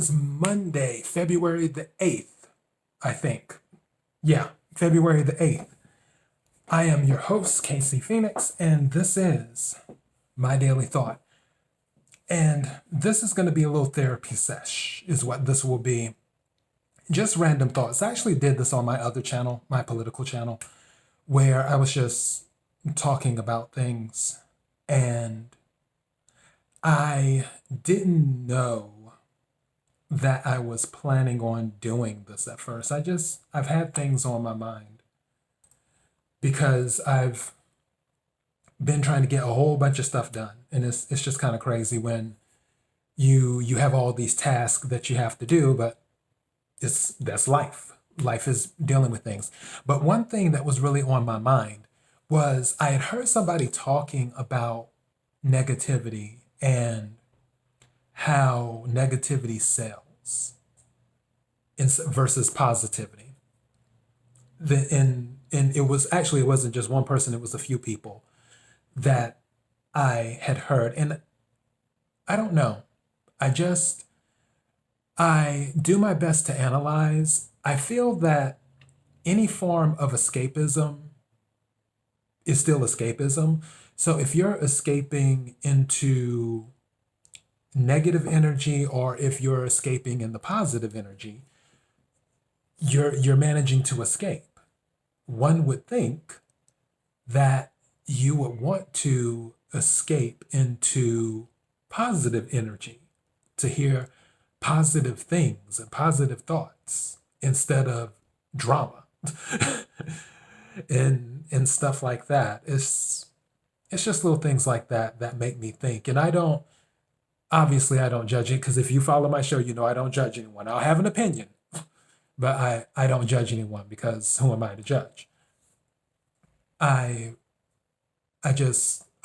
is Monday, February the 8th, I think. Yeah, February the 8th. I am your host, Casey Phoenix, and this is My Daily Thought. And this is going to be a little therapy sesh, is what this will be. Just random thoughts. I actually did this on my other channel, my political channel, where I was just talking about things, and I didn't know that I was planning on doing this at first. I've had things on my mind because I've been trying to get a whole bunch of stuff done. And it's just kind of crazy when you have all these tasks that you have to do, but that's life. Life is dealing with things. But one thing that was really on my mind was I had heard somebody talking about negativity and how negativity sells versus positivity. And it wasn't just one person, it was a few people that I had heard. And I don't know. I do my best to analyze. I feel that any form of escapism is still escapism. So if you're escaping into negative energy, or if you're escaping in the positive energy, you're managing to escape. One would think that you would want to escape into positive energy, to hear positive things and positive thoughts instead of drama and stuff like that. It's just little things like that that make me think. And obviously I don't judge it, because if you follow my show, you know I don't judge anyone. I'll have an opinion, but I don't judge anyone, because who am I to judge? I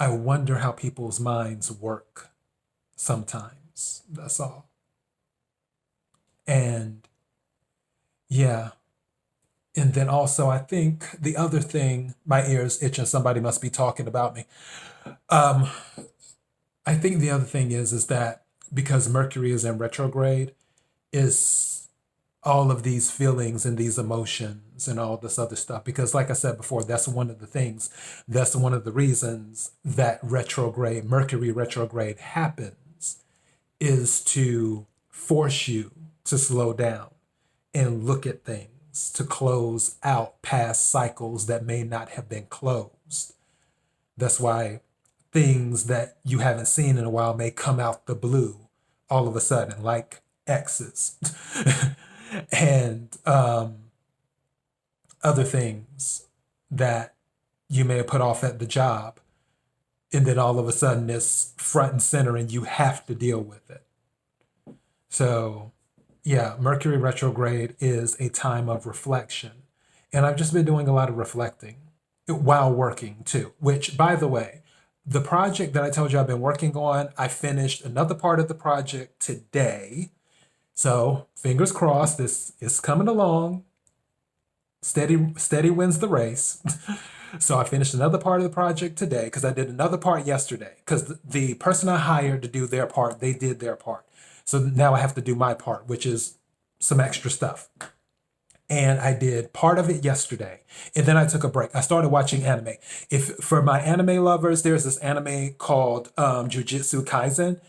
wonder how people's minds work sometimes. That's all. And yeah. And then also, I think the other thing, my ears itching, somebody must be talking about me. I think the other thing is that because Mercury is in retrograde, is all of these feelings and these emotions and all this other stuff. Because like I said before, that's one of the reasons that Mercury retrograde happens, is to force you to slow down and look at things, to close out past cycles that may not have been closed. That's why things that you haven't seen in a while may come out the blue all of a sudden, like exes and other things that you may have put off at the job, and then all of a sudden it's front and center and you have to deal with it. So yeah, Mercury retrograde is a time of reflection. And I've just been doing a lot of reflecting while working too, which, by the way, the project that I told you I've been working on, I finished another part of the project today. So fingers crossed, this is coming along. Steady wins the race. So I finished another part of the project today, because I did another part yesterday, because the person I hired to do their part, they did their part. So now I have to do my part, which is some extra stuff. And I did part of it yesterday. And then I took a break. I started watching anime. For my anime lovers, there's this anime called Jujutsu Kaisen.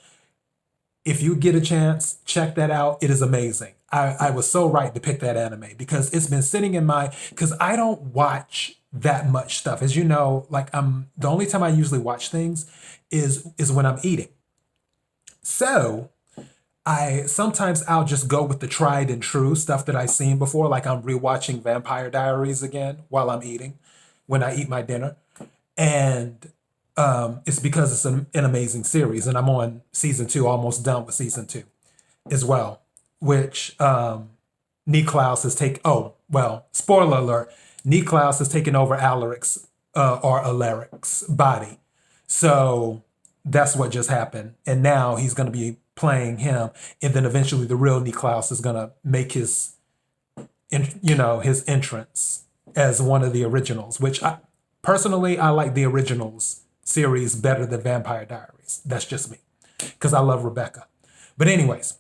If you get a chance, check that out. It is amazing. I was so right to pick that anime, because it's been sitting in because I don't watch that much stuff. As you know, like the only time I usually watch things is when I'm eating. So sometimes I'll just go with the tried and true stuff that I've seen before, like I'm rewatching Vampire Diaries again while I'm eating, when I eat my dinner. And it's because it's an amazing series, and I'm on season 2, almost done with season 2 as well, which Niklaus has taken. Oh, well, spoiler alert, Niklaus has taken over Alaric's Alaric's body. So that's what just happened. And now he's going to be playing him, and then eventually the real Niklaus is going to make his entrance as one of the originals, which personally I like the originals series better than Vampire Diaries. That's just me, because I love Rebecca. But anyways,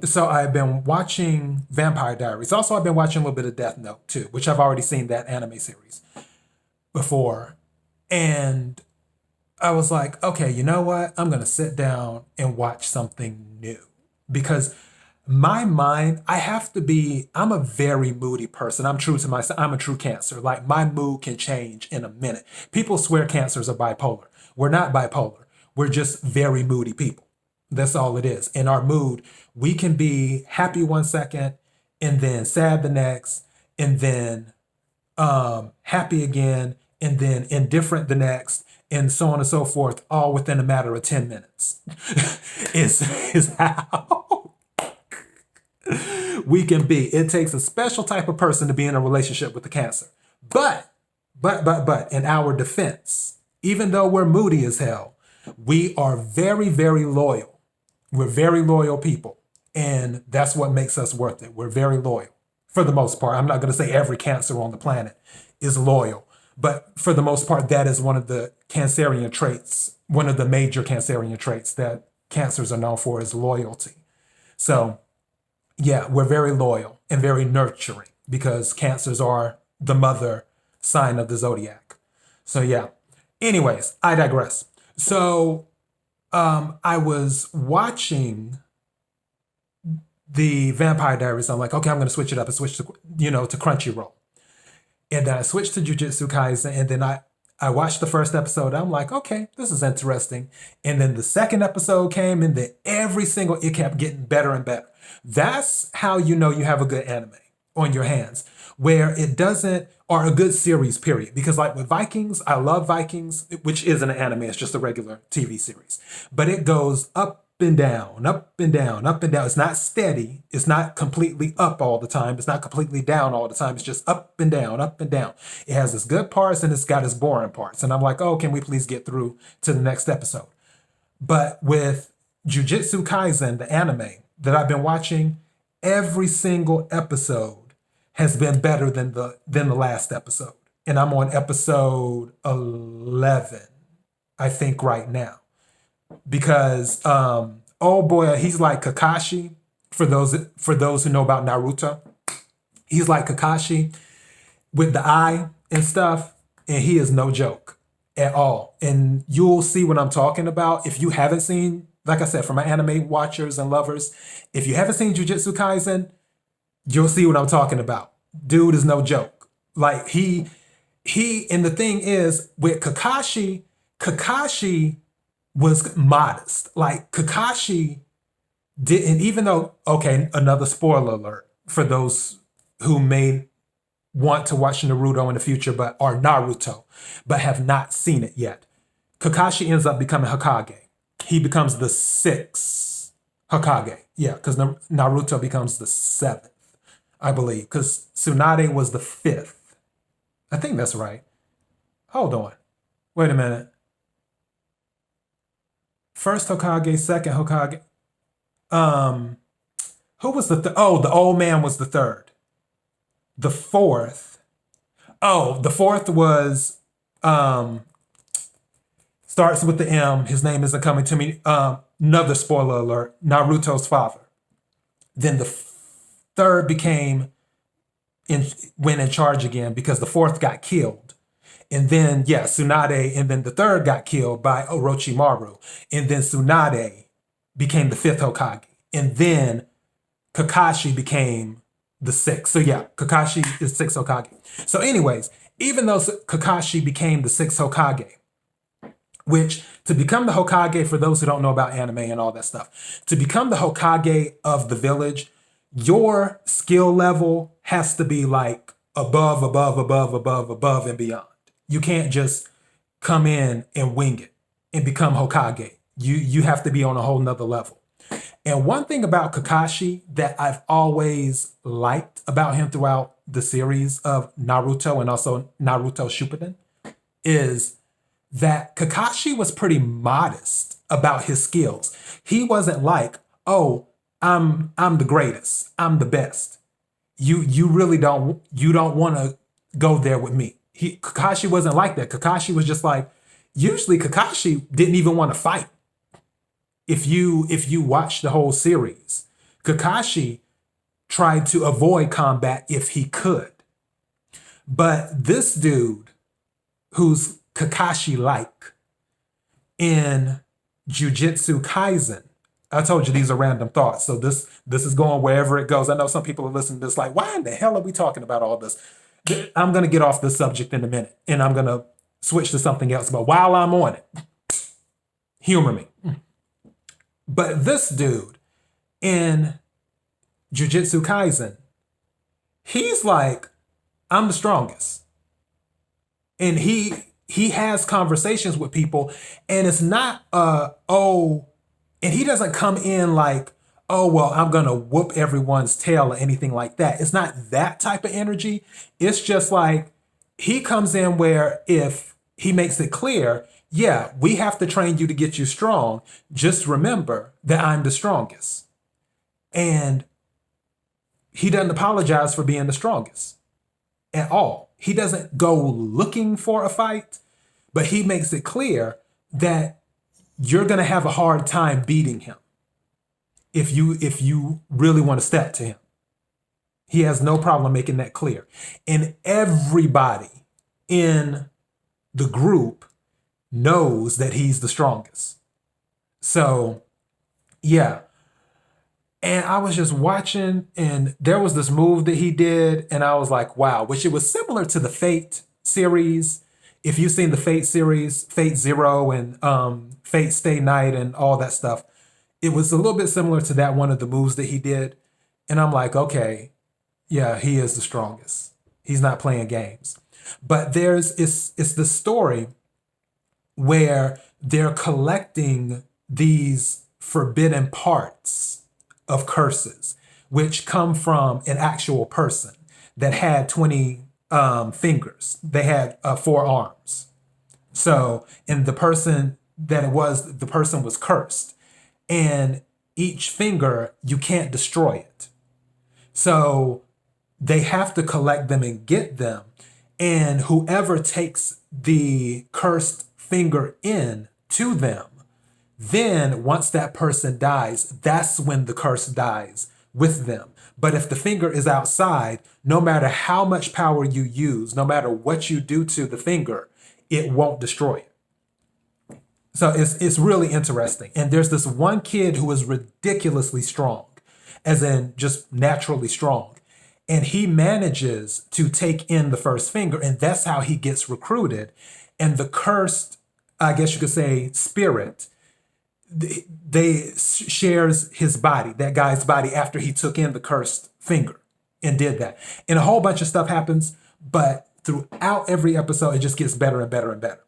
So I've been watching Vampire Diaries. Also, I've been watching a little bit of Death Note too, which I've already seen that anime series before. And I was like, okay, you know what? I'm going to sit down and watch something new because my mind, I'm a very moody person. I'm true to myself. I'm a true Cancer. Like my mood can change in a minute. People swear Cancers are bipolar. We're not bipolar. We're just very moody people. That's all it is. In our mood, we can be happy 1 second and then sad the next, and then happy again, and then indifferent the next, and so on and so forth, all within a matter of 10 minutes. is how we can be. It takes a special type of person to be in a relationship with the Cancer. But, in our defense, even though we're moody as hell, we are very, very loyal. We're very loyal people. And that's what makes us worth it. We're very loyal for the most part. I'm not going to say every Cancer on the planet is loyal, but for the most part, that is one of the Cancerian traits, one of the major Cancerian traits that Cancers are known for is loyalty. So yeah, we're very loyal and very nurturing because Cancers are the mother sign of the zodiac. So yeah. Anyways, I digress. So I was watching the Vampire Diaries. I'm like, okay, I'm going to switch it up and switch to, to Crunchyroll. And then I switched to Jujutsu Kaisen, and then I watched the first episode. I'm like, okay, this is interesting. And then the second episode came, and then it kept getting better and better. That's how you know you have a good anime on your hands, where it doesn't, or a good series, period. Because like with Vikings, I love Vikings, which isn't an anime, it's just a regular TV series. But it goes up and down, up and down, up and down. It's not steady. It's not completely up all the time. It's not completely down all the time. It's just up and down, up and down. It has its good parts and it's got its boring parts. And I'm like, oh, can we please get through to the next episode? But with Jujutsu Kaisen, the anime that I've been watching, every single episode has been better than the last episode. And I'm on episode 11, I think, right now. Because oh boy, he's like Kakashi. For those who know about Naruto, he's like Kakashi with the eye and stuff, and he is no joke at all. And you'll see what I'm talking about if you haven't seen. Like I said, for my anime watchers and lovers, if you haven't seen Jujutsu Kaisen, you'll see what I'm talking about. Dude is no joke. Like he, and the thing is with Kakashi was modest. Like Kakashi didn't, even though, okay, another spoiler alert for those who may want to watch Naruto in the future, or Naruto, but have not seen it yet. Kakashi ends up becoming Hokage. He becomes the 6th Hokage. Yeah, because Naruto becomes the 7th, I believe, because Tsunade was the 5th. I think that's right. Hold on. Wait a minute. First Hokage, second Hokage. Who was the old man was the 3rd. The 4th. Oh, the 4th was starts with the M. His name isn't coming to me. Another spoiler alert. Naruto's father. Then the 3rd went in charge again because the 4th got killed. And then, yeah, Tsunade, and then the 3rd got killed by Orochimaru. And then Tsunade became the 5th Hokage. And then Kakashi became the 6th. So yeah, Kakashi is 6th Hokage. So anyways, even though Kakashi became the 6th Hokage, which to become the Hokage, for those who don't know about anime and all that stuff, to become the Hokage of the village, your skill level has to be like above and beyond. You can't just come in and wing it and become Hokage. You have to be on a whole nother level. And one thing about Kakashi that I've always liked about him throughout the series of Naruto and also Naruto Shippuden is that Kakashi was pretty modest about his skills. He wasn't like, oh, I'm the greatest. I'm the best. You really don't want to go there with me. Kakashi wasn't like that. Kakashi was just like, usually Kakashi didn't even want to fight. If you watch the whole series, Kakashi tried to avoid combat if he could. But this dude, who's Kakashi-like in Jujutsu Kaisen, I told you these are random thoughts, so this is going wherever it goes. I know some people are listening to this like, why in the hell are we talking about all this? I'm going to get off this subject in a minute, and I'm going to switch to something else. But while I'm on it, humor me. But this dude in Jujutsu Kaisen, he's like, I'm the strongest. And he has conversations with people, and it's not, and he doesn't come in like, oh, well, I'm going to whoop everyone's tail or anything like that. It's not that type of energy. It's just like, he comes in where if he makes it clear, yeah, we have to train you to get you strong. Just remember that I'm the strongest. And he doesn't apologize for being the strongest at all. He doesn't go looking for a fight, but he makes it clear that you're going to have a hard time beating him if you really want to step to him. He has no problem making that clear. And everybody in the group knows that he's the strongest. So, yeah. And I was just watching, and there was this move that he did, and I was like, wow, which it was similar to the Fate series. If you've seen the Fate series, Fate Zero and Fate Stay Night and all that stuff, it was a little bit similar to that one of the moves that he did. And I'm like, okay, yeah, he is the strongest. He's not playing games. But it's the story where they're collecting these forbidden parts of curses, which come from an actual person that had 20 fingers. They had 4 arms. So, and the person was cursed. And each finger, you can't destroy it. So they have to collect them and get them. And whoever takes the cursed finger in to them, then once that person dies, that's when the curse dies with them. But if the finger is outside, no matter how much power you use, no matter what you do to the finger, it won't destroy it. So it's really interesting. And there's this one kid who is ridiculously strong, as in just naturally strong. And he manages to take in the first finger, and that's how he gets recruited. And the cursed, I guess you could say, spirit, they shares his body, that guy's body, after he took in the cursed finger and did that. And a whole bunch of stuff happens, but throughout every episode, it just gets better and better and better.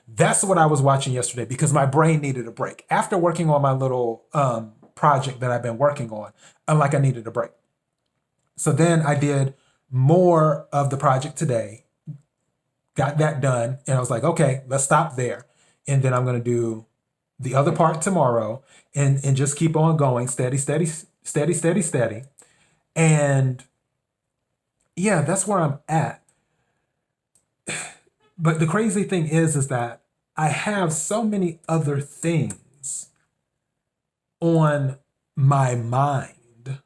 That's what I was watching yesterday because my brain needed a break. After working on my little project that I've been working on, I needed a break. So then I did more of the project today, got that done, and I was like, okay, let's stop there. And then I'm going to do the other part tomorrow and just keep on going, steady. And yeah, that's where I'm at. But the crazy thing is that I have so many other things on my mind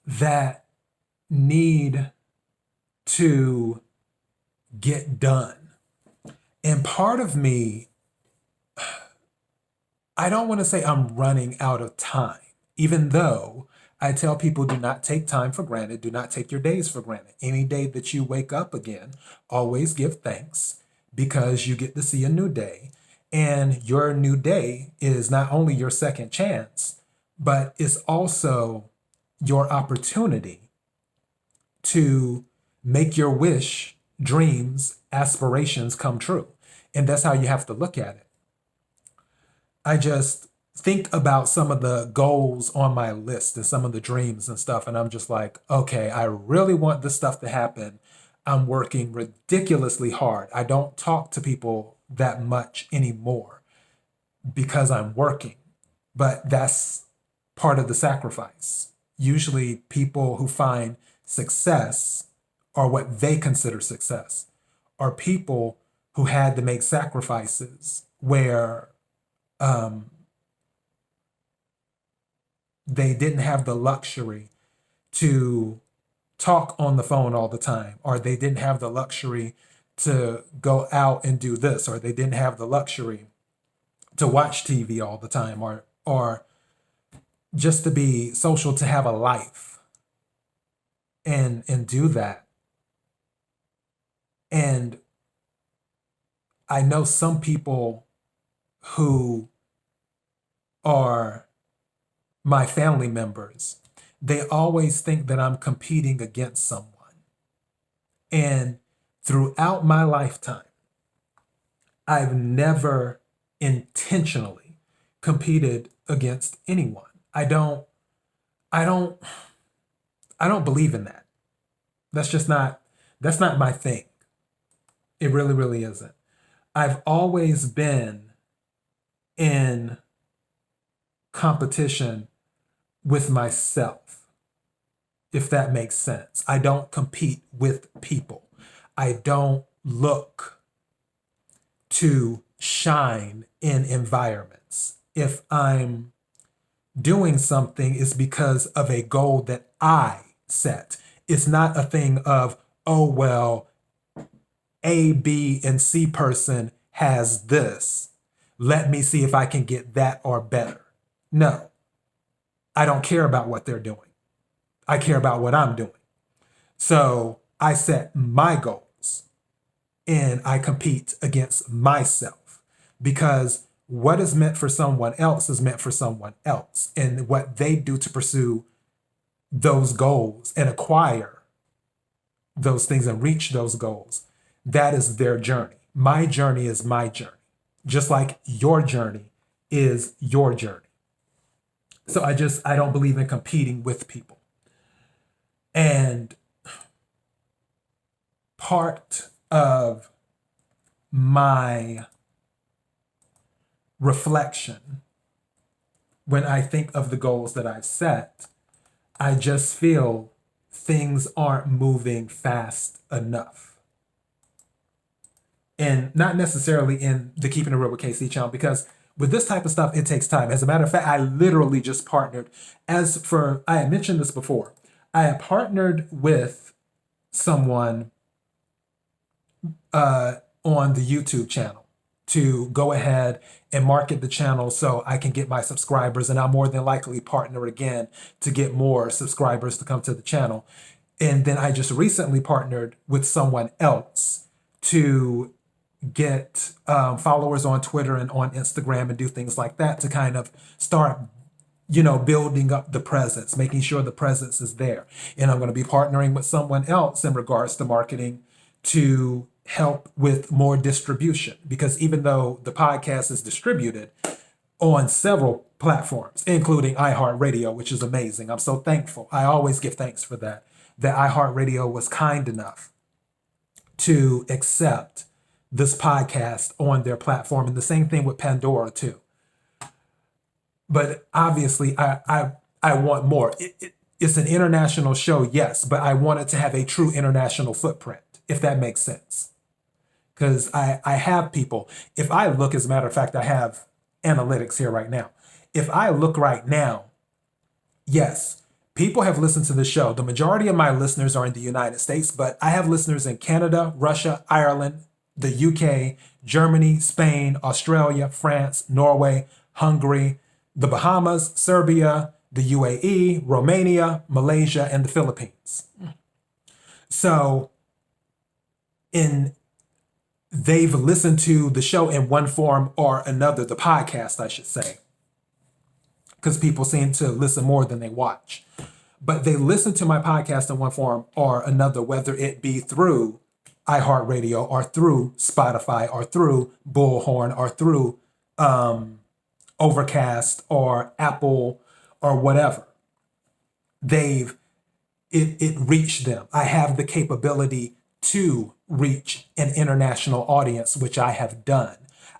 that need to get done. And part of me, I don't want to say I'm running out of time, even though I tell people do not take time for granted. Do not take your days for granted. Any day that you wake up again, always give thanks because you get to see a new day. And your new day is not only your second chance, but it's also your opportunity to make your wish, dreams, aspirations come true. And that's how you have to look at it. I just think about some of the goals on my list and some of the dreams and stuff. And I'm just like, okay, I really want this stuff to happen. I'm working ridiculously hard. I don't talk to people that much anymore because I'm working, but that's part of the sacrifice. Usually people who find success or what they consider success are people who had to make sacrifices where they didn't have the luxury to talk on the phone all the time, or they didn't have the luxury to go out and do this, or they didn't have the luxury to watch TV all the time, or just to be social, to have a life and do that. And I know some people who are my family members, they always think that I'm competing against someone. And throughout my lifetime, I've never intentionally competed against anyone. I don't believe in that. That's not my thing. It really, really isn't. I've always been in competition with myself, if that makes sense. I don't compete with people. I don't look to shine in environments. If I'm doing something, it's because of a goal that I set. It's not a thing of, oh, well, A, B, and C person has this. Let me see if I can get that or better. No, I don't care about what they're doing. I care about what I'm doing. So I set my goals and I compete against myself, because what is meant for someone else is meant for someone else. And what they do to pursue those goals and acquire those things and reach those goals, that is their journey. My journey is my journey, just like your journey is your journey. So I don't believe in competing with people. And part of my reflection when I think of the goals that I've set, I just feel things aren't moving fast enough. And not necessarily in the Keeping It Real with KC channel, because with this type of stuff, it takes time. As a matter of fact, I literally just partnered. I had mentioned this before, I had partnered with someone on the YouTube channel to go ahead and market the channel so I can get my subscribers, and I'll more than likely partner again to get more subscribers to come to the channel. And then I just recently partnered with someone else to get followers on Twitter and on Instagram and do things like that to kind of start, building up the presence, making sure the presence is there. And I'm going to be partnering with someone else in regards to marketing to help with more distribution, because even though the podcast is distributed on several platforms, including iHeartRadio, which is amazing. I'm so thankful. I always give thanks for that iHeartRadio was kind enough to accept this podcast on their platform. And the same thing with Pandora too. But obviously I want more. It's an international show, yes, but I want it to have a true international footprint, if that makes sense. Because I have people, if I look, as a matter of fact, I have analytics here right now. If I look right now, yes, people have listened to the show. The majority of my listeners are in the United States, but I have listeners in Canada, Russia, Ireland, the UK, Germany, Spain, Australia, France, Norway, Hungary, the Bahamas, Serbia, the UAE, Romania, Malaysia, and the Philippines. So they've listened to the show in one form or another, the podcast, I should say, because people seem to listen more than they watch. But they listen to my podcast in one form or another, whether it be through iHeartRadio or through Spotify or through Bullhorn or through Overcast or Apple or whatever. It reached them. I have the capability to reach an international audience, which I have done.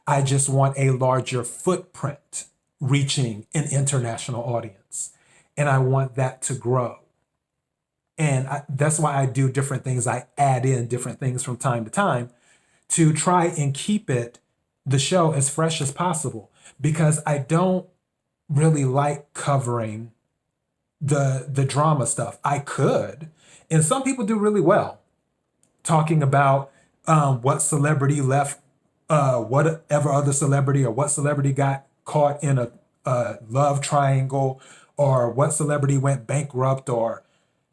I just want a larger footprint reaching an international audience. And I want that to grow. And that's why I do different things. I add in different things from time to time to try and keep the show as fresh as possible, because I don't really like covering the drama stuff. I could, and some people do really well talking about what celebrity left, whatever other celebrity, or what celebrity got caught in a love triangle, or what celebrity went bankrupt, or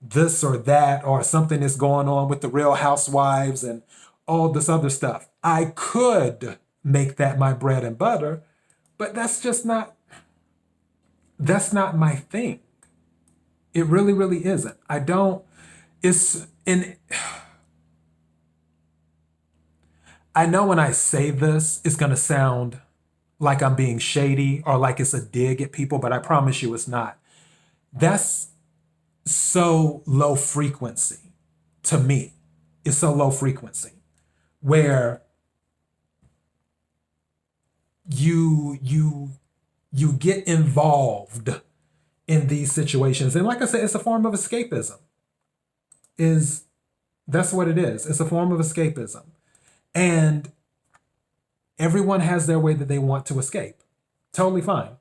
this or that, or something is going on with the Real Housewives and all this other stuff. I could make that my bread and butter, but that's not my thing. It really, really isn't. I don't, it's in, I know when I say this, it's going to sound like I'm being shady or like it's a dig at people, but I promise you it's not. That's so low frequency to me. It's so low frequency where you get involved in these situations. And like I said, it's a form of escapism. That's what it is. It's a form of escapism. And everyone has their way that they want to escape. Totally fine.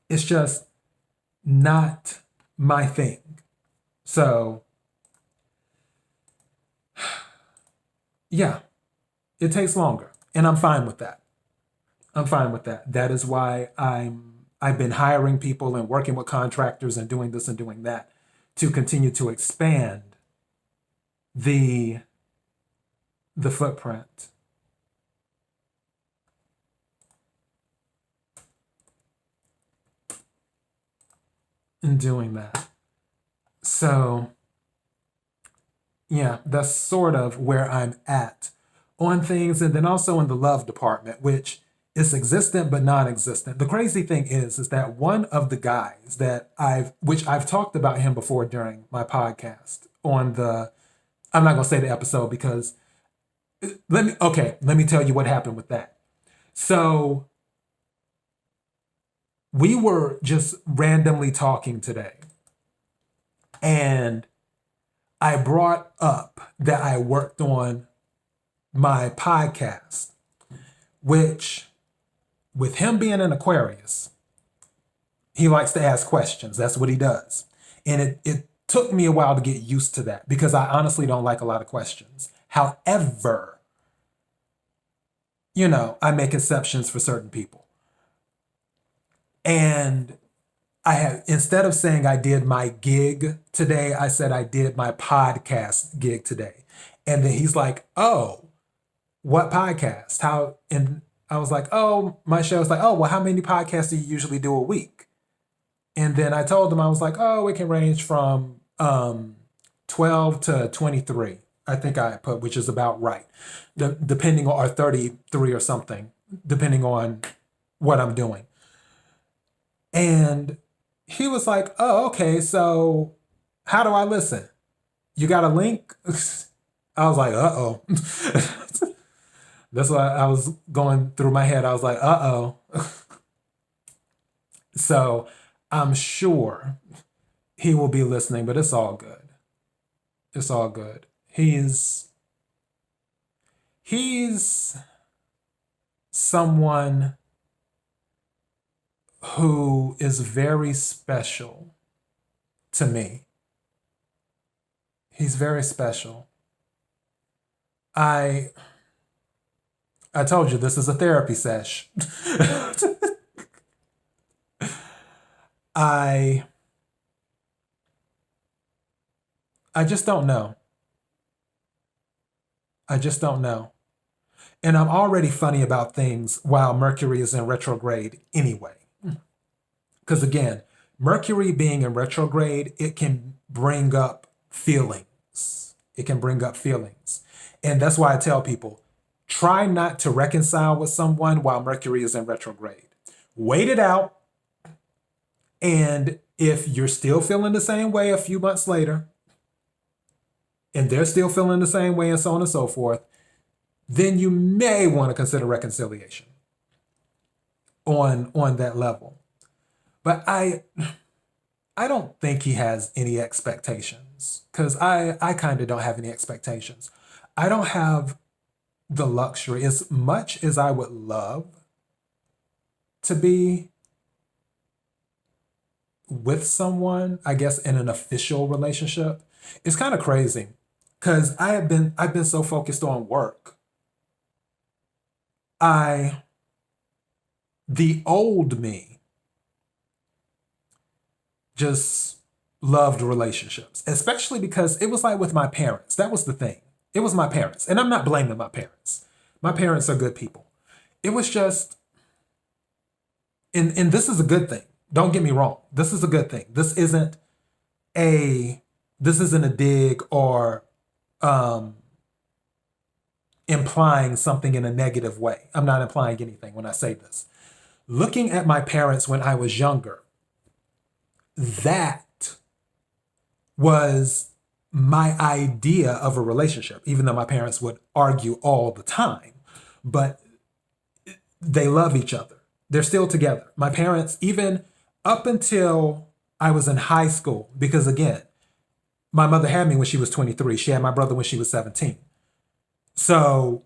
It's just not my thing. So, yeah, it takes longer. And I'm fine with that. I'm fine with that. That is why I've been hiring people and working with contractors and doing this and doing that to continue to expand the footprint. In doing that. So, yeah, that's sort of where I'm at on things. And then also in the love department, which is existent but non-existent. The crazy thing is that one of the guys that which I've talked about him before during my podcast on I'm not gonna say the episode because let me tell you what happened with that. So we were just randomly talking today, and I brought up that I worked on my podcast, which, with him being an Aquarius, he likes to ask questions. That's what he does. And it took me a while to get used to that because I honestly don't like a lot of questions. However, I make exceptions for certain people. And instead of saying I did my gig today, I said I did my podcast gig today. And then he's like, oh, what podcast? How? And I was like, oh, my show. It's like, oh, well, how many podcasts do you usually do a week? And then I told him, I was like, oh, it can range from 12 to 23. I think I put, which is about right. Depending on, or 33 or something, depending on what I'm doing. And he was like, oh, okay, so how do I listen? You got a link? I was like, uh-oh. That's why I was going through my head. I was like, uh-oh. So I'm sure he will be listening, but it's all good. It's all good. He's someone who is very special to me. He's very special. I told you this is a therapy sesh. I just don't know. I just don't know. And I'm already funny about things while Mercury is in retrograde anyway. Because again, Mercury being in retrograde, it can bring up feelings. It can bring up feelings. And that's why I tell people, try not to reconcile with someone while Mercury is in retrograde. Wait it out. And if you're still feeling the same way a few months later, and they're still feeling the same way and so on and so forth, then you may want to consider reconciliation on that level. But I don't think he has any expectations because I kind of don't have any expectations. I don't have the luxury, as much as I would love to be with someone, I guess in an official relationship, it's kind of crazy because I've been so focused on work. I the old me just loved relationships, especially because it was like with my parents. That was the thing. It was my parents. And I'm not blaming my parents. My parents are good people. It was just, and this is a good thing. Don't get me wrong. This is a good thing. A, this isn't a dig or um, implying something in a negative way. I'm not implying anything when I say this. Looking at my parents when I was younger, that was my idea of a relationship, even though my parents would argue all the time. But they love each other. They're still together. My parents, even up until I was in high school, because again, my mother had me when she was 23. She had my brother when she was 17. So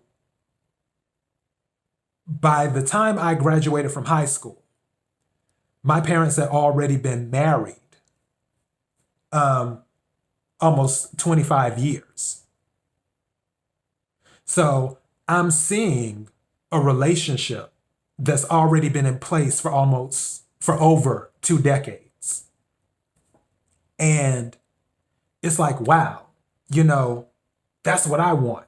by the time I graduated from high school, my parents had already been married almost 25 years. So I'm seeing a relationship that's already been in place for over 2 decades. And it's like, wow, that's what I want.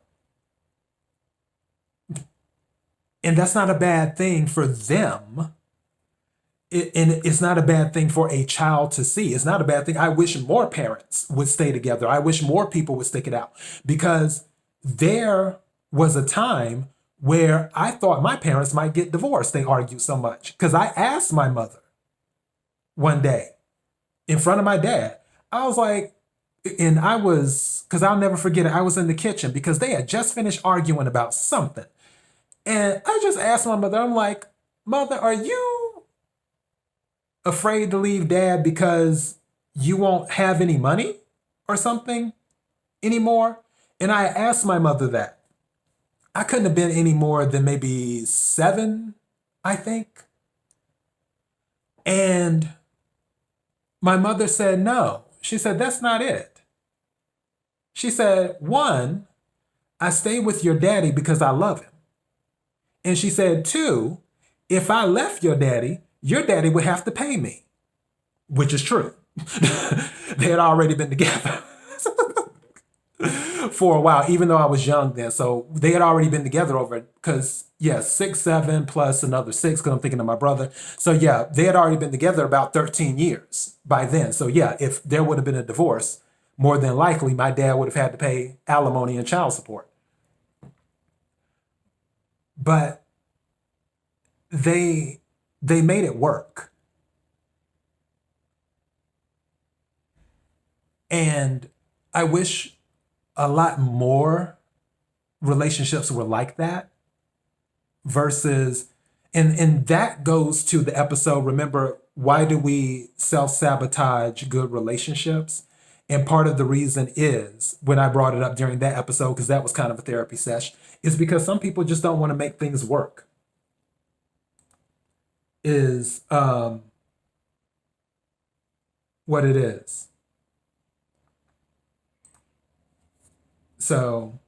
And that's not a bad thing for them. And it's not a bad thing for a child to see. It's not a bad thing. I wish more parents would stay together. I wish more people would stick it out, because there was a time where I thought my parents might get divorced. They argued so much. Because I asked my mother one day in front of my dad, I was like, because I'll never forget it, I was in the kitchen because they had just finished arguing about something. And I just asked my mother, I'm like, Mother, are you afraid to leave Dad because you won't have any money or something anymore? And I asked my mother that. I couldn't have been any more than maybe 7, I think. And my mother said, no. She said, that's not it. She said, 1, I stay with your daddy because I love him. And she said, 2, if I left your daddy would have to pay me, which is true. They had already been together for a while, even though I was young then. So they had already been together because 6, 7 plus another 6, because I'm thinking of my brother. So yeah, they had already been together about 13 years by then. So yeah, if there would have been a divorce, more than likely my dad would have had to pay alimony and child support. But they made it work. And I wish a lot more relationships were like that versus, and that goes to the episode, remember, why do we self-sabotage good relationships? And part of the reason is, when I brought it up during that episode, because that was kind of a therapy session, is because some people just don't want to make things work. Is what it is. So,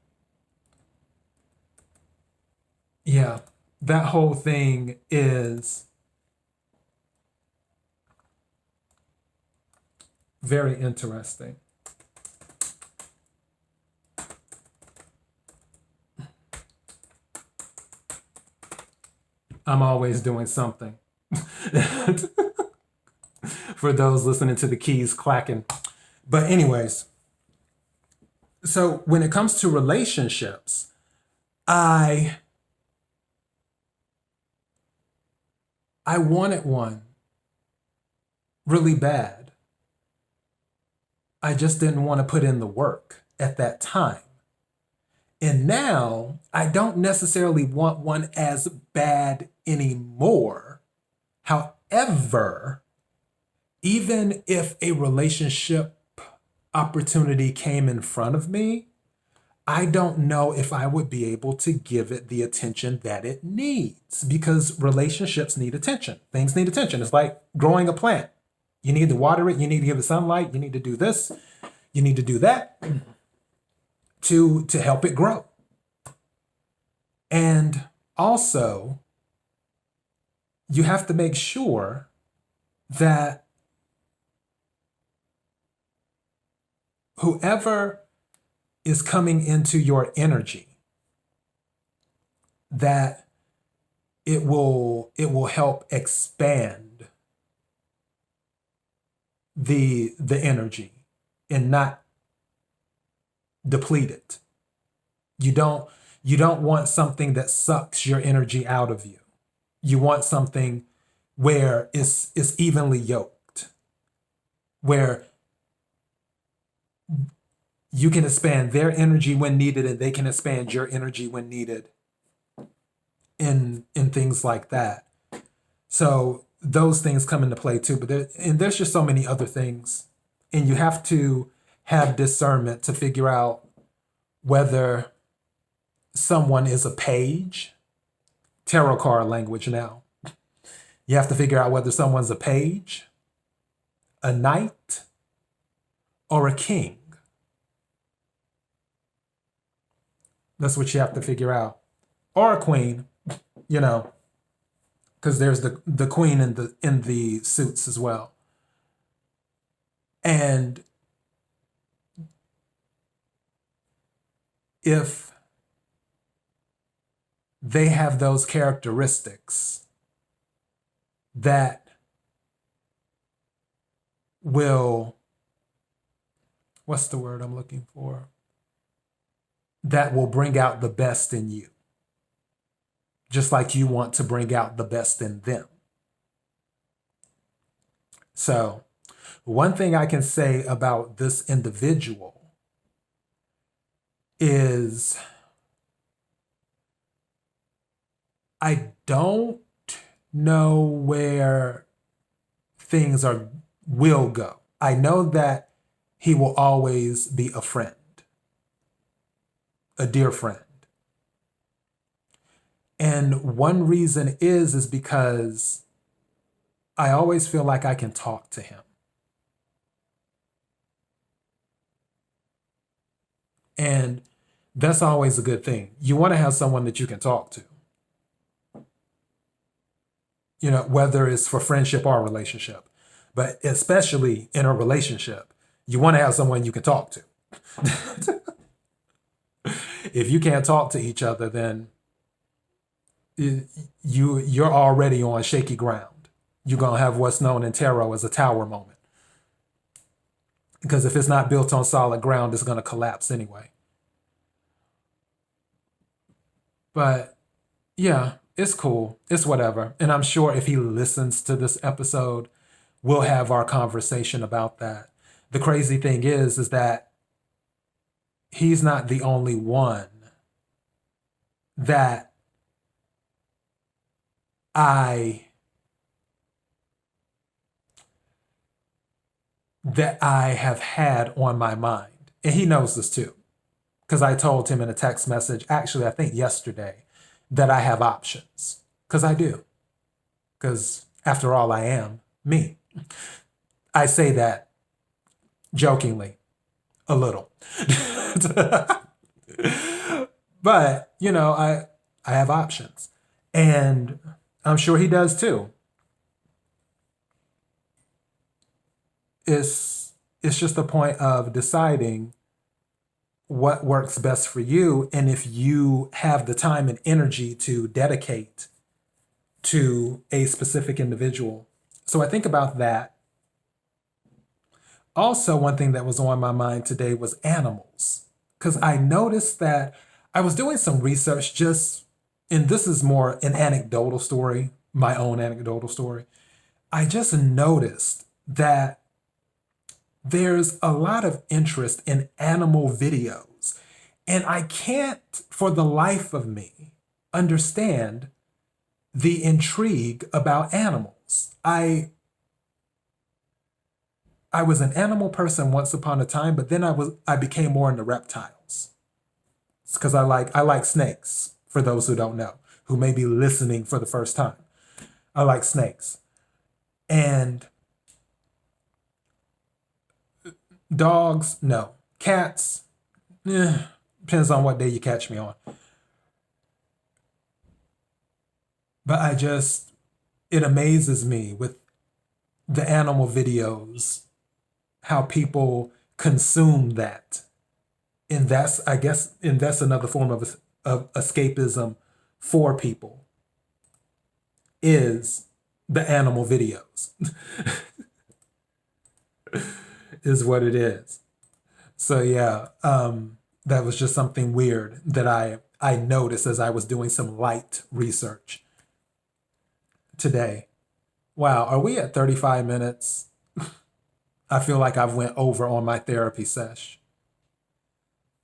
yeah, that whole thing is very interesting. I'm always doing something. For those listening to the keys clacking. But anyways, so when it comes to relationships, I wanted one really bad. I just didn't want to put in the work at that time. And now I don't necessarily want one as bad anymore. However, even if a relationship opportunity came in front of me, I don't know if I would be able to give it the attention that it needs, because relationships need attention. Things need attention. It's like growing a plant. You need to water it. You need to give it sunlight. You need to do this. You need to do that to help it grow. And also, you have to make sure that whoever is coming into your energy, that it will help expand the energy and not deplete it. You don't want something that sucks your energy out of you. You want something where it's evenly yoked, where you can expand their energy when needed and they can expand your energy when needed in things like that. So those things come into play too, but there's just so many other things, and you have to have discernment to figure out whether someone is a page, tarot card language now. You have to figure out whether someone's a page, a knight, or a king. That's what you have to figure out. Or a queen, because there's the queen in the suits as well. And if they have those characteristics that will, what's the word I'm looking for? That will bring out the best in you, just like you want to bring out the best in them. So, one thing I can say about this individual is I don't know where things will go. I know that he will always be a friend, a dear friend. And one reason is because I always feel like I can talk to him. And that's always a good thing. You want to have someone that you can talk to. Whether it's for friendship or relationship, but especially in a relationship, you want to have someone you can talk to. If you can't talk to each other, then you're already on shaky ground. You're going to have what's known in tarot as a tower moment. Because if it's not built on solid ground, it's going to collapse anyway. But yeah, it's cool. It's whatever. And I'm sure if he listens to this episode, we'll have our conversation about that. The crazy thing is that he's not the only one that I have had on my mind. And he knows this too. Because I told him in a text message, actually, I think yesterday, that I have options. Because I do. Because after all, I am me. I say that jokingly, a little. But, I have options. And I'm sure he does too. It's just a point of deciding what works best for you, and if you have the time and energy to dedicate to a specific individual. So I think about that. Also, one thing that was on my mind today was animals, because I noticed that I was doing some research and this is more an anecdotal story, my own anecdotal story. I just noticed that there's a lot of interest in animal videos, and I can't, for the life of me, understand the intrigue about animals. I was an animal person once upon a time, but then I became more into reptiles. It's because I like snakes, for those who don't know, who may be listening for the first time. I like snakes. And Dogs, no. Cats, depends on what day you catch me on. But it amazes me with the animal videos, how people consume that. And that's another form of escapism for people, is the animal videos, is what it is. So yeah, that was just something weird that I noticed as I was doing some light research today. Wow, are we at 35 minutes? I feel like I've went over on my therapy sesh.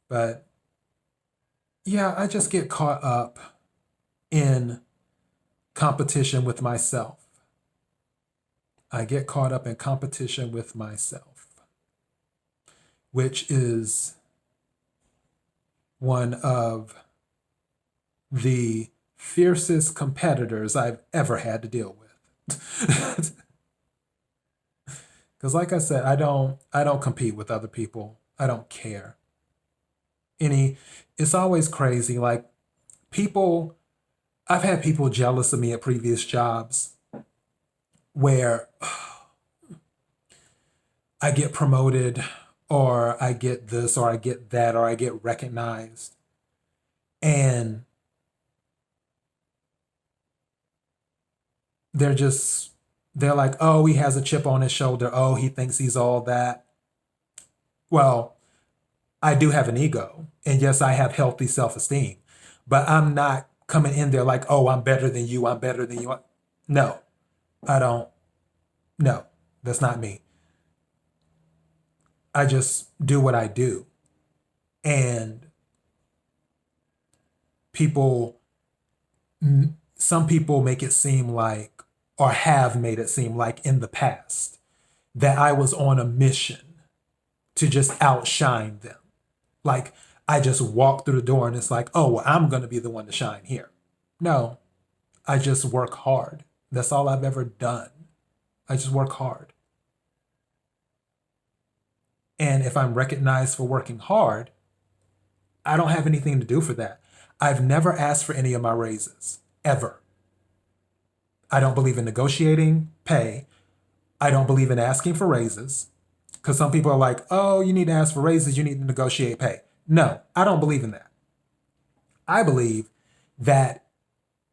But yeah, I just get caught up in competition with myself. I get caught up in competition with myself, which is one of the fiercest competitors I've ever had to deal with. Because like I said, I don't compete with other people. I don't care. It's always crazy. Like I've had people jealous of me at previous jobs where I get promoted, or I get this, or I get that, or I get recognized. And they're like, oh, he has a chip on his shoulder. Oh, he thinks he's all that. Well, I do have an ego. And yes, I have healthy self-esteem. But I'm not coming in there like, oh, I'm better than you. I'm better than you. No, I don't. No, that's not me. I just do what I do. And some people make it seem like, or have made it seem like in the past, that I was on a mission to just outshine them. Like I just walk through the door and it's like, oh, well, I'm going to be the one to shine here. No, I just work hard. That's all I've ever done. I just work hard. And if I'm recognized for working hard, I don't have anything to do for that. I've never asked for any of my raises, ever. I don't believe in negotiating pay. I don't believe in asking for raises, because some people are like, oh, you need to ask for raises, you need to negotiate pay. No, I don't believe in that. I believe that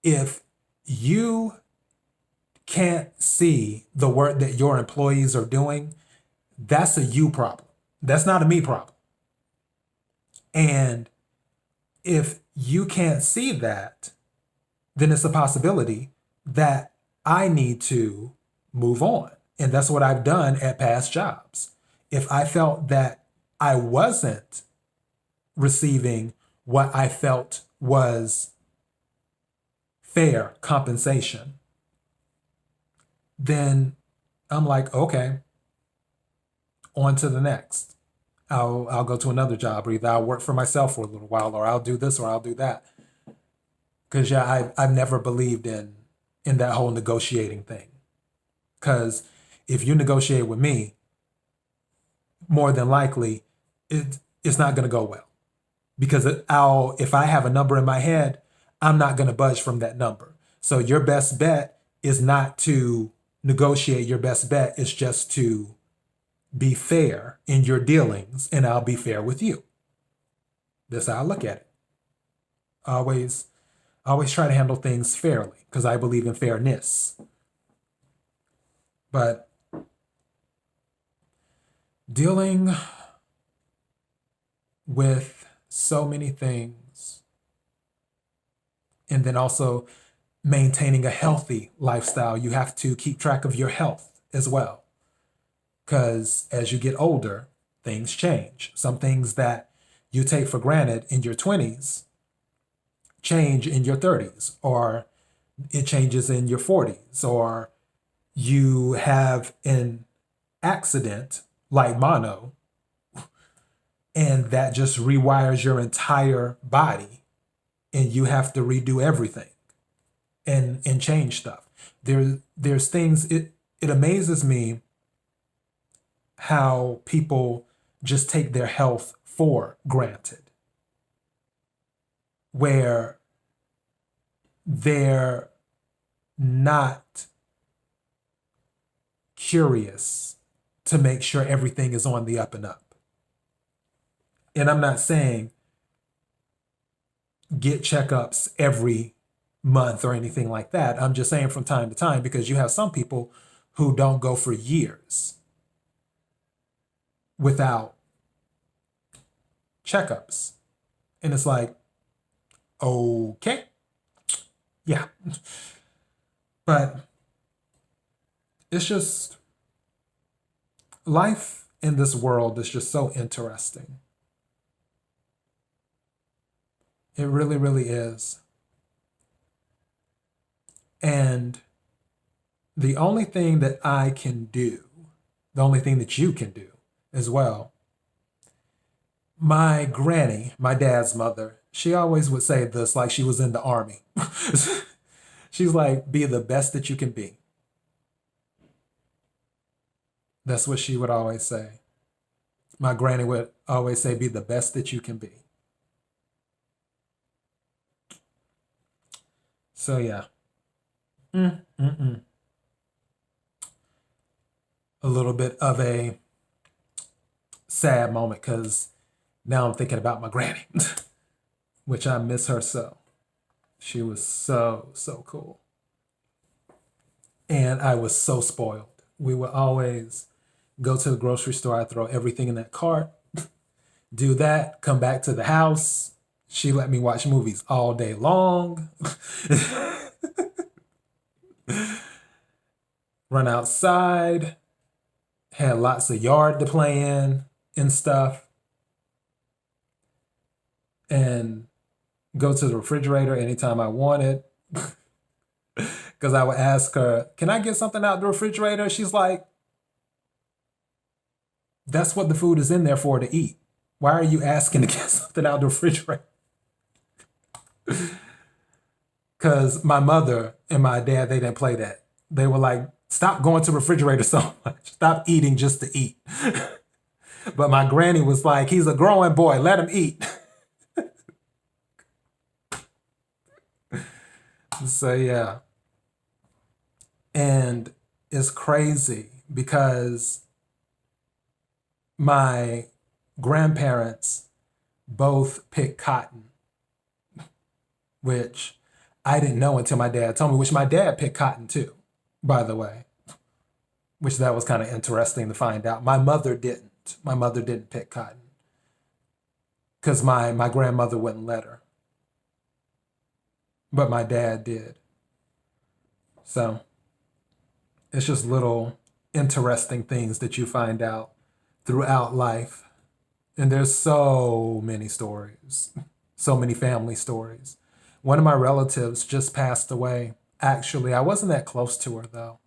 if you can't see the work that your employees are doing, that's a you problem. That's not a me problem. And if you can't see that, then it's a possibility that I need to move on. And that's what I've done at past jobs. If I felt that I wasn't receiving what I felt was fair compensation, then I'm like, okay, on to the next. I'll go to another job, or either I'll work for myself for a little while, or I'll do this, or I'll do that. Because yeah, I've never believed in that whole negotiating thing. Because if you negotiate with me, more than likely, it's not going to go well. Because if I have a number in my head, I'm not going to budge from that number. So your best bet is not to negotiate. Your best bet is just to be fair in your dealings, and I'll be fair with you. That's how I look at it. Always try to handle things fairly, because I believe in fairness. But dealing with so many things, and then also maintaining a healthy lifestyle, you have to keep track of your health as well. Because as you get older, things change. Some things that you take for granted in your 20s change in your 30s, or it changes in your 40s, or you have an accident like mono, and that just rewires your entire body, and you have to redo everything and change stuff. There's things, it amazes me how people just take their health for granted, where they're not curious to make sure everything is on the up and up. And I'm not saying get checkups every month or anything like that. I'm just saying from time to time, because you have some people who don't go for years without checkups. And it's like, okay, yeah. But it's just, life in this world is just so interesting. It really, really is. And the only thing that I can do, the only thing that you can do as well, my granny, my dad's mother, she always would say this like she was in the army. She's like, be the best that you can be. That's what she would always say. My granny would always say, be the best that you can be. So yeah. A little bit of a sad moment, because now I'm thinking about my granny, which I miss her so. She was so, so cool. And I was so spoiled. We would always go to the grocery store. I'd throw everything in that cart, do that, come back to the house. She let me watch movies all day long. Run outside, had lots of yard to play in and stuff, and go to the refrigerator anytime I wanted. Because I would ask her, can I get something out the refrigerator? She's like, that's what the food is in there for, to eat. Why are you asking to get something out the refrigerator? Because my mother and my dad, they didn't play that. They were like, stop going to the refrigerator so much. Stop eating just to eat. But my granny was like, he's a growing boy. Let him eat. So, yeah. And it's crazy because my grandparents both picked cotton, which I didn't know until my dad told me, which my dad picked cotton too, by the way, which that was kind of interesting to find out. My mother didn't. My mother didn't pick cotton because my grandmother wouldn't let her. But my dad did. So it's just little interesting things that you find out throughout life. And there's so many stories, so many family stories. One of my relatives just passed away. Actually, I wasn't that close to her though.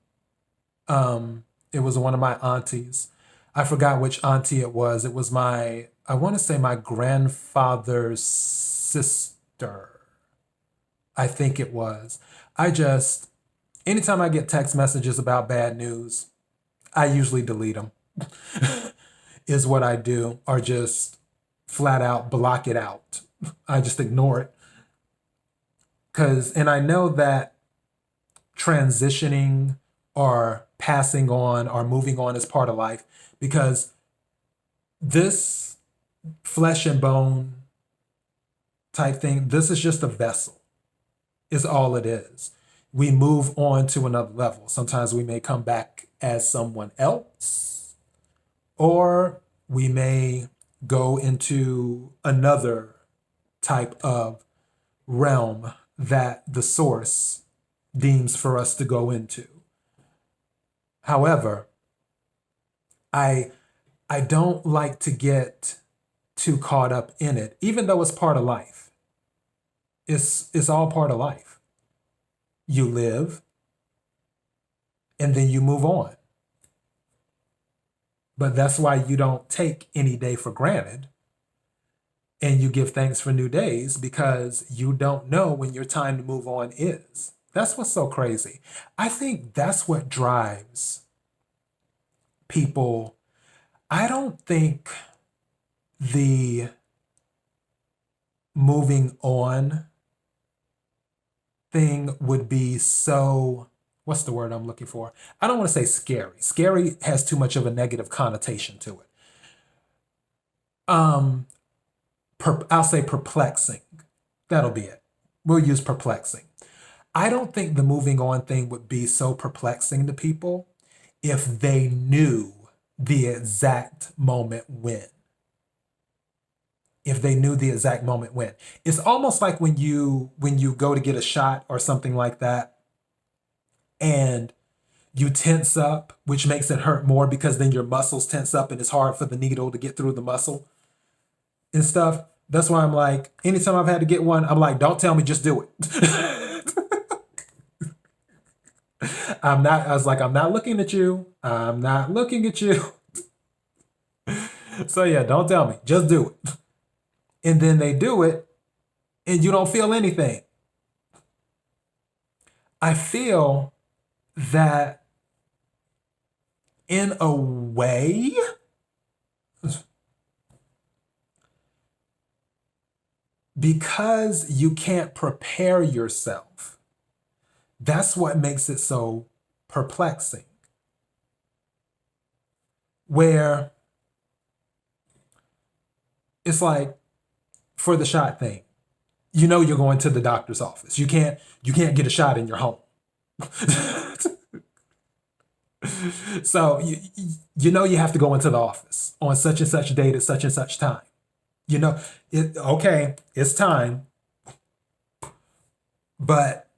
It was one of my aunties. I forgot which auntie it was. It was I want to say my grandfather's sister. I think it was. Anytime I get text messages about bad news, I usually delete them, is what I do, or just flat out block it out. I just ignore it. And I know that transitioning or passing on or moving on is part of life, because this flesh and bone type thing, this is just a vessel, is all it is. We move on to another level. Sometimes we may come back as someone else, or we may go into another type of realm that the source deems for us to go into. However, I don't like to get too caught up in it, even though it's part of life. It's all part of life. You live, and then you move on. But that's why you don't take any day for granted, and you give thanks for new days, because you don't know when your time to move on is. That's what's so crazy. I think that's what drives people. I don't think the moving on thing would be so, what's the word I'm looking for? I don't want to say scary. Scary has too much of a negative connotation to it. I'll say perplexing. That'll be it. We'll use perplexing. I don't think the moving on thing would be so perplexing to people if they knew the exact moment when. If they knew the exact moment when. It's almost like when you go to get a shot or something like that, and you tense up, which makes it hurt more because then your muscles tense up and it's hard for the needle to get through the muscle and stuff. That's why I'm like, anytime I've had to get one, I'm like, don't tell me, just do it. I'm not looking at you. I'm not looking at you. So yeah, don't tell me, just do it. And then they do it and you don't feel anything. I feel that in a way, because you can't prepare yourself, that's what makes it so perplexing. Where it's like, for the shot thing, you know you're going to the doctor's office. You can't get a shot in your home. So you know you have to go into the office on such and such date at such and such time. You know, okay, it's time. But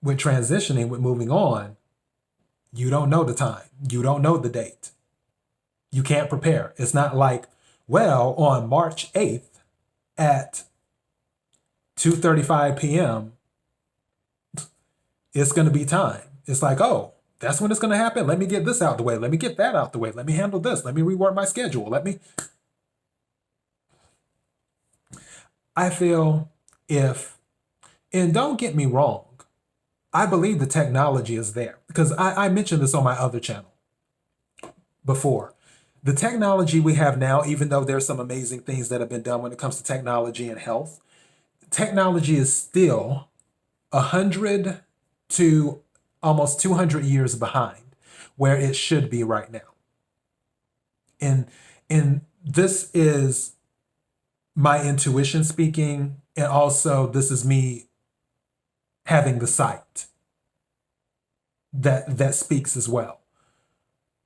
with transitioning, with moving on, you don't know the time. You don't know the date. You can't prepare. It's not like, well, on March 8th at 2:35 p.m., it's going to be time. It's like, oh, that's when it's going to happen. Let me get this out the way. Let me get that out the way. Let me handle this. Let me rework my schedule. I feel and don't get me wrong, I believe the technology is there because I mentioned this on my other channel before. The technology we have now, even though there's some amazing things that have been done when it comes to technology and health, technology is still 100 to almost 200 years behind where it should be right now. And this is my intuition speaking, and also this is me having the sight that speaks as well.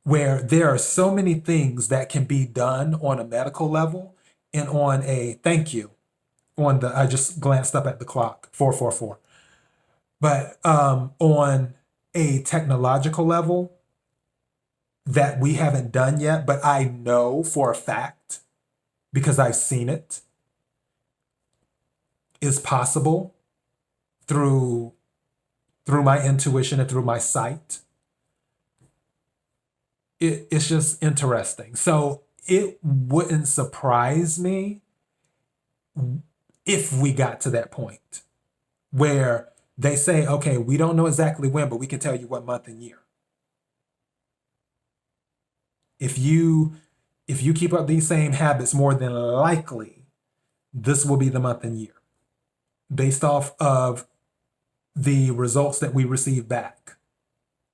Where there are so many things that can be done on a medical level and on a, thank you, I just glanced up at the clock, 4:44. But on a technological level that we haven't done yet, but I know for a fact, because I've seen it, is possible through my intuition and through my sight. It's just interesting. So it wouldn't surprise me if we got to that point where they say, okay, we don't know exactly when, but we can tell you what month and year. If you keep up these same habits, more than likely, this will be the month and year based off of the results that we receive back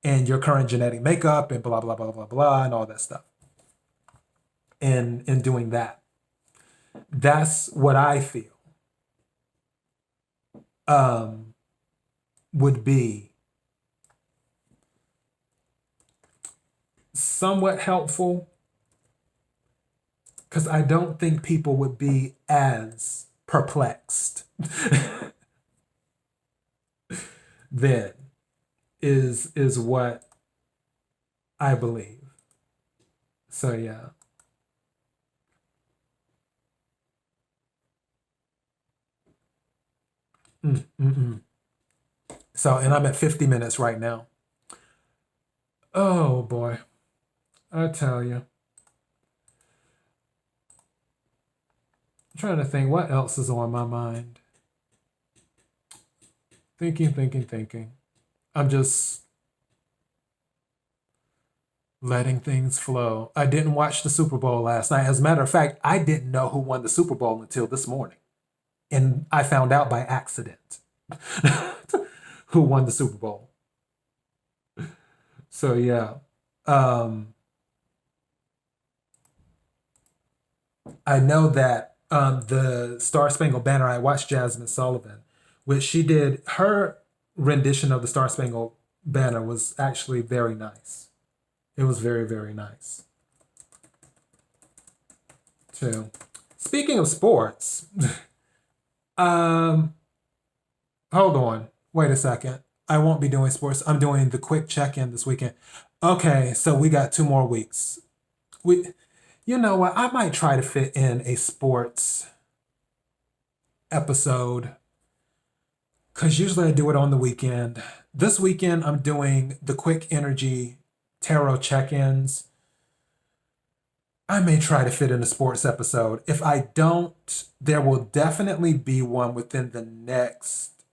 and your current genetic makeup and blah, blah, blah, blah, blah, and all that stuff. And in doing that, that's what I feel would be somewhat helpful, because I don't think people would be as perplexed then is what I believe. So yeah. So, and I'm at 50 minutes right now. Oh boy, I tell you. I'm trying to think what else is on my mind. Thinking. I'm just Letting things flow. I didn't watch the Super Bowl last night. As a matter of fact, I didn't know who won the Super Bowl until this morning. And I found out by accident who won the Super Bowl. So yeah. I know that the Star Spangled Banner, I watched Jasmine Sullivan, which she did, her rendition of the Star Spangled Banner was actually very nice. It was very, very nice. Too. Speaking of sports, hold on. Wait a second. I won't be doing sports. I'm doing the quick check-in this weekend. Okay, so we got 2 more weeks. You know what? I might try to fit in a sports episode because usually I do it on the weekend. This weekend, I'm doing the quick energy tarot check-ins. I may try to fit in a sports episode. If I don't, there will definitely be one within the next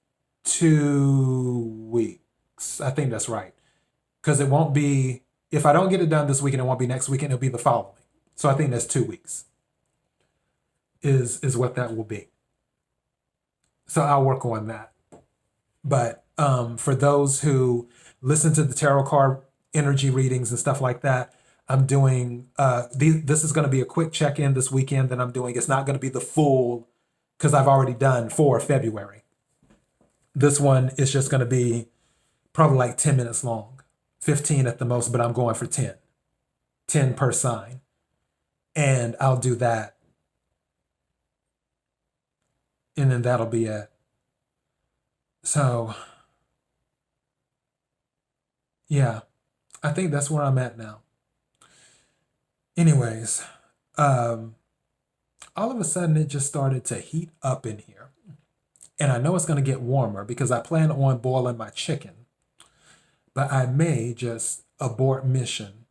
2 weeks. I think that's right. Because it won't be, if I don't get it done this weekend, it won't be next weekend, it'll be the following. So I think that's 2 weeks is what that will be. So I'll work on that. But for those who listen to the tarot card energy readings and stuff like that, I'm doing, this is going to be a quick check-in this weekend that I'm doing. It's not going to be the full, because I've already done 4 February. This one is just going to be probably like 10 minutes long, 15 at the most, but I'm going for 10 per sign. And I'll do that. And then that'll be it. So, yeah, I think that's where I'm at now. Anyways, all of a sudden it just started to heat up in here. And I know it's going to get warmer because I plan on boiling my chicken. But I may just abort mission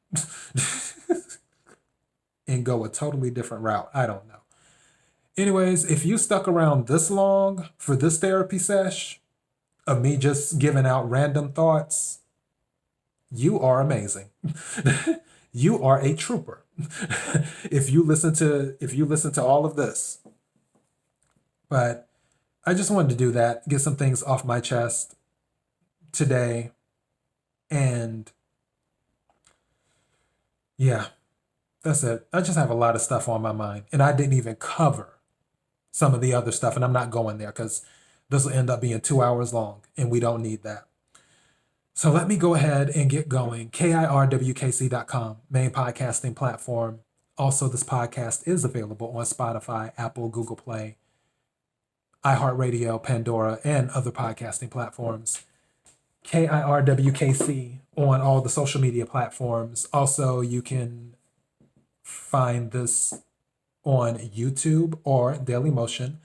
and go a totally different route. I don't know. Anyways, if you stuck around this long for this therapy sesh of me just giving out random thoughts, you are amazing. You are a trooper. If you listen to all of this. But I just wanted to do that, get some things off my chest today. And yeah, that's it. I just have a lot of stuff on my mind. And I didn't even cover some of the other stuff. And I'm not going there because this will end up being 2 hours long. And we don't need that. So let me go ahead and get going. KIRWKC.com, main podcasting platform. Also, this podcast is available on Spotify, Apple, Google Play, iHeartRadio, Pandora, and other podcasting platforms. KIRWKC on all the social media platforms. Also, you can find this on YouTube or Dailymotion.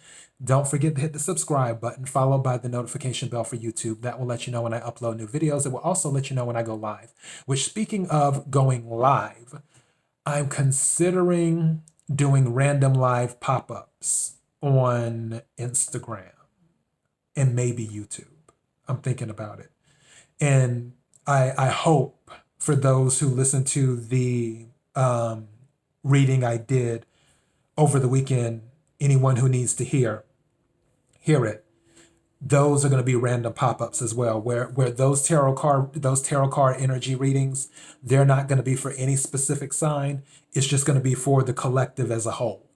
Don't forget to hit the subscribe button, followed by the notification bell for YouTube. That will let you know when I upload new videos. It will also let you know when I go live. Which, speaking of going live, I'm considering doing random live pop-ups on Instagram and maybe YouTube. I'm thinking about it. And I hope for those who listen to the reading I did over the weekend, anyone who needs to hear it, those are going to be random pop-ups as well, where those tarot card energy readings, they're not going to be for any specific sign. It's just going to be for the collective as a whole.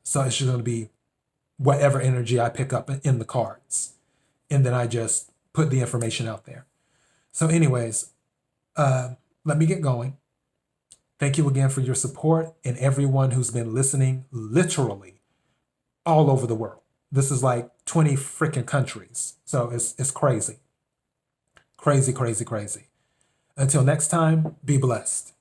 So it's just going to be whatever energy I pick up in the cards. And then I just put the information out there. So anyways, let me get going. Thank you again for your support and everyone who's been listening literally all over the world. This is like 20 freaking countries. So it's crazy. Crazy, crazy, crazy. Until next time, be blessed.